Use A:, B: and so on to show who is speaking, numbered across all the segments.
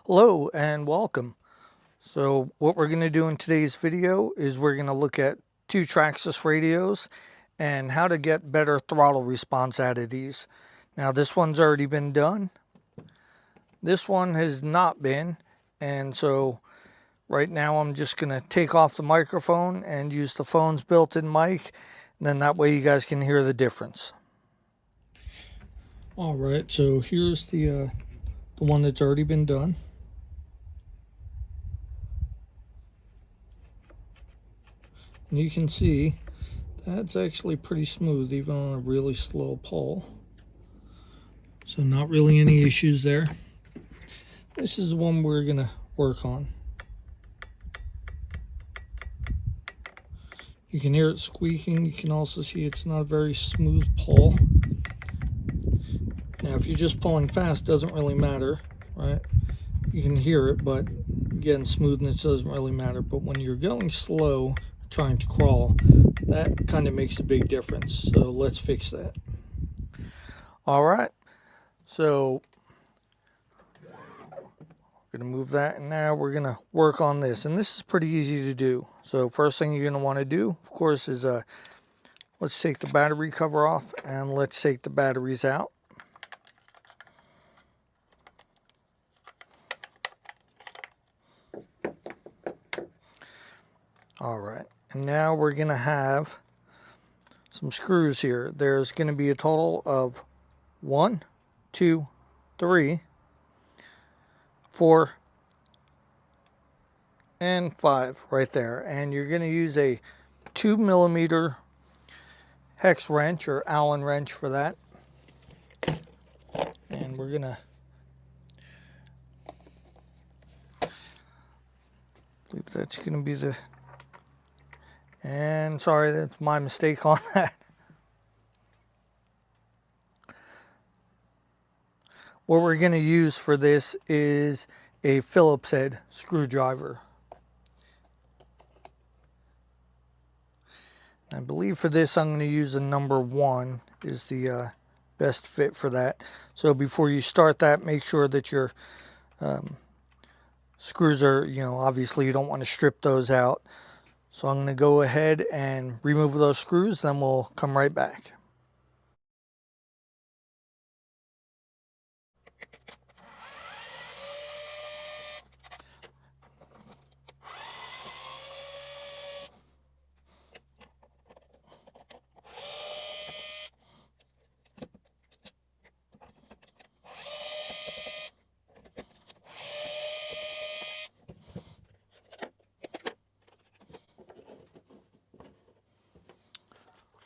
A: Hello and welcome. So what we're going to do in today's video is we're going to look at two Traxxas radios and how to get better throttle response out of these. Now this one's already been done. This one has not been, and so right now I'm just going to take off the microphone and use the phone's built-in mic, and then that way you guys can hear the difference. All right, so here's the one that's already been done. And you can see that's actually pretty smooth even on a really slow pull. So not really any issues there. This is the one we're going to work on. You can hear it squeaking. You can also see it's not a very smooth pull. Now if you're just pulling fast, it doesn't really matter, right? You can hear it, but again, smoothness doesn't really matter. But when you're going slow, trying to crawl, that kind of makes a big difference. So let's fix that. All right, so we're going to move that, and now we're going to work on this, and this is pretty easy to do. So first thing you're going to want to do, of course, is let's take the battery cover off and let's take the batteries out. All right, and now we're going to have some screws here. There's going to be a total of 1, 2, 3, 4, and 5 right there. And you're going to use a 2mm hex wrench or Allen wrench for that. And we're going to believe that's going to be the, and sorry, that's my mistake on that. What we're going to use for this is a Phillips head screwdriver. I believe for this I'm going to use a number 1 is the best fit for that. So before you start that, make sure that your screws are, obviously you don't want to strip those out. So I'm going to go ahead and remove those screws, then we'll come right back.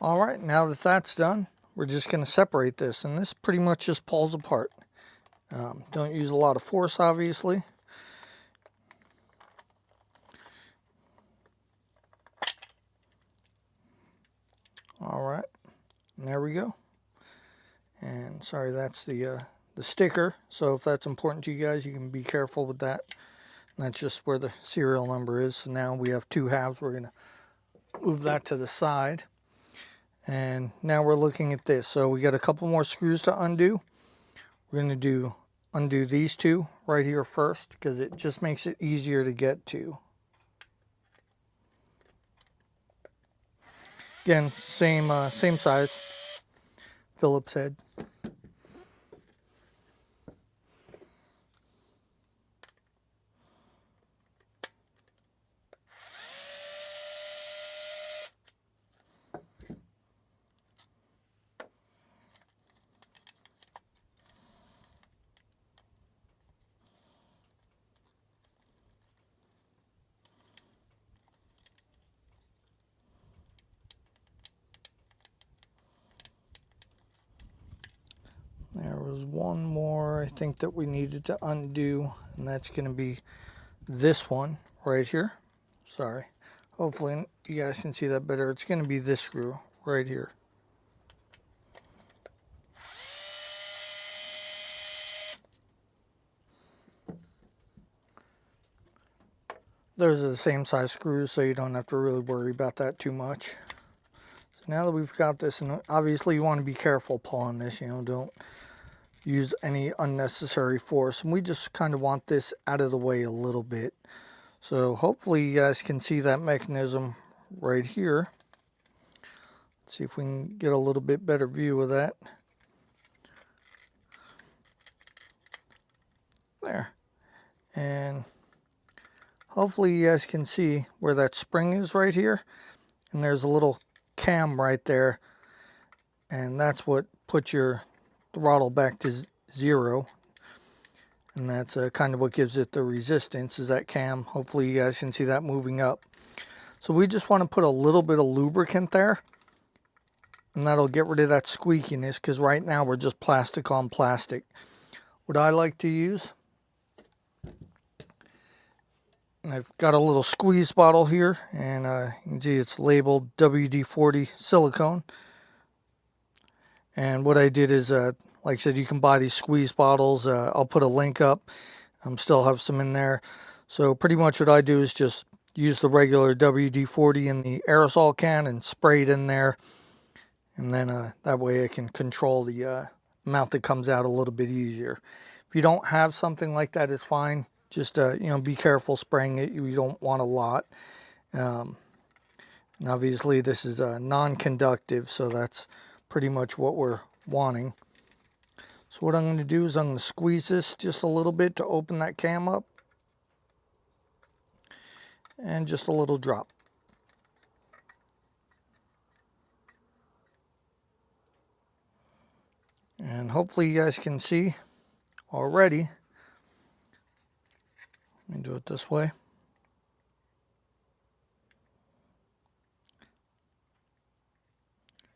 A: All right, now that that's done, we're just going to separate this, and this pretty much just pulls apart. Don't use a lot of force, obviously. All right, and there we go. And sorry, that's the sticker, so if that's important to you guys, you can be careful with that. And that's just where the serial number is. So now we have 2 halves. We're going to move that to the side. And now we're looking at this. So we got a couple more screws to undo. We're going to undo these 2 right here first, because it just makes it easier to get to. Again, same size Phillips head. There was one more I think that we needed to undo, and that's going to be this one right here. Sorry. Hopefully you guys can see that better. It's going to be this screw right here. Those are the same size screws, so you don't have to really worry about that too much. So now that we've got this, and obviously you want to be careful pulling this, don't use any unnecessary force. And we just kind of want this out of the way a little bit. So hopefully you guys can see that mechanism right here. Let's see if we can get a little bit better view of that. There. And hopefully you guys can see where that spring is right here. And there's a little cam right there. And that's what puts your throttle back to 0. And that's kind of what gives it the resistance, is that cam. Hopefully you guys can see that moving up. So we just want to put a little bit of lubricant there. And that'll get rid of that squeakiness, because right now we're just plastic on plastic. What I like to use, I've got a little squeeze bottle here, and you can see it's labeled WD-40 silicone. And what I did is, like I said, you can buy these squeeze bottles. I'll put a link up. Still have some in there. So pretty much what I do is just use the regular WD-40 in the aerosol can and spray it in there. And then that way I can control the amount that comes out a little bit easier. If you don't have something like that, it's fine. Just, be careful spraying it. You don't want a lot. And obviously this is non-conductive, so that's pretty much what we're wanting. So what I'm going to do is I'm going to squeeze this just a little bit to open that cam up. And just a little drop. And hopefully you guys can see already. Let me do it this way.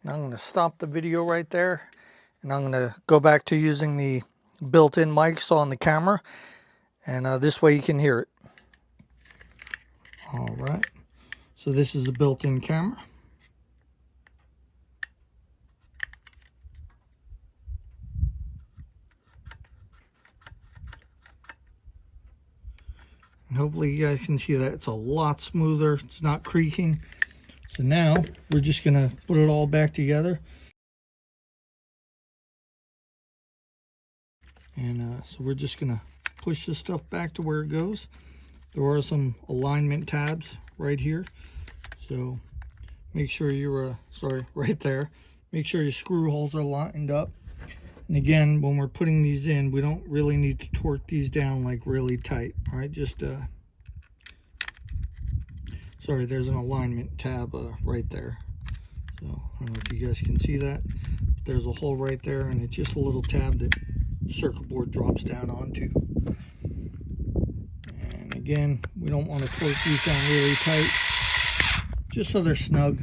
A: Now I'm going to stop the video right there. And I'm going to go back to using the built-in mics on the camera. And this way you can hear it. All right. So this is a built-in camera. And hopefully you guys can see that it's a lot smoother. It's not creaking. So now we're just going to put it all back together. And so we're just going to push this stuff back to where it goes. There are some alignment tabs right here. So make sure you're, right there. Make sure your screw holes are lined up. And again, when we're putting these in, we don't really need to torque these down like really tight. All right, just, there's an alignment tab right there. So I don't know if you guys can see that. There's a hole right there, and it's just a little tab that the circuit board drops down onto. And again, we don't want to torque these down really tight, just so they're snug.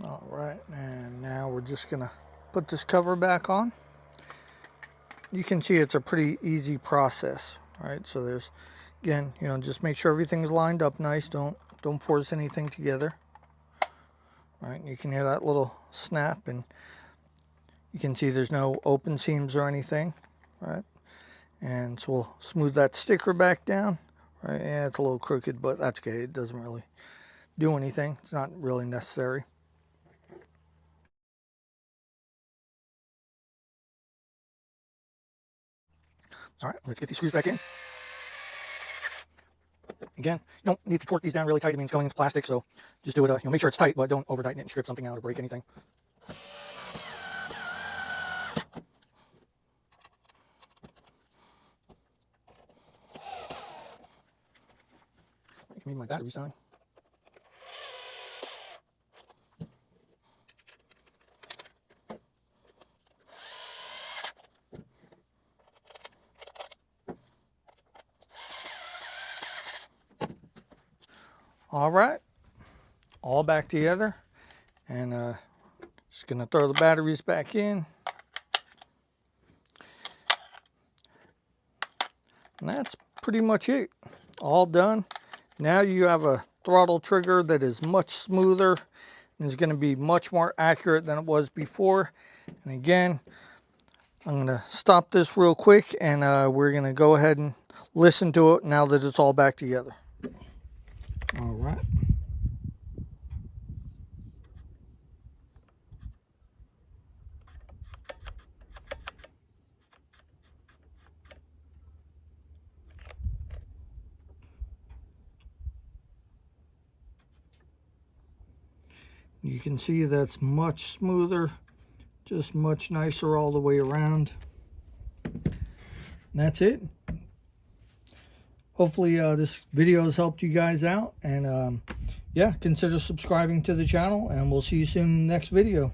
A: All right, and now we're just gonna put this cover back on. You can see it's a pretty easy process, right? So there's, again, just make sure everything's lined up nice. Don't force anything together. Right? You can hear that little snap, and you can see there's no open seams or anything, right? And so we'll smooth that sticker back down. Right? Yeah, it's a little crooked, but that's okay. It doesn't really do anything. It's not really necessary. All right, let's get these screws back in. Again, you don't need to torque these down really tight. It means going into plastic, so just do it. Make sure it's tight, but don't over tighten it and strip something out or break anything. I think maybe my battery's dying. All right, all back together, And just going to throw the batteries back in. And that's pretty much it. All done. Now you have a throttle trigger that is much smoother and is going to be much more accurate than it was before. And again, I'm going to stop this real quick, and we're going to go ahead and listen to it now that it's all back together. All right. You can see that's much smoother, just much nicer all the way around. And that's it. Hopefully this video has helped you guys out, and yeah, consider subscribing to the channel, and we'll see you soon in the next video.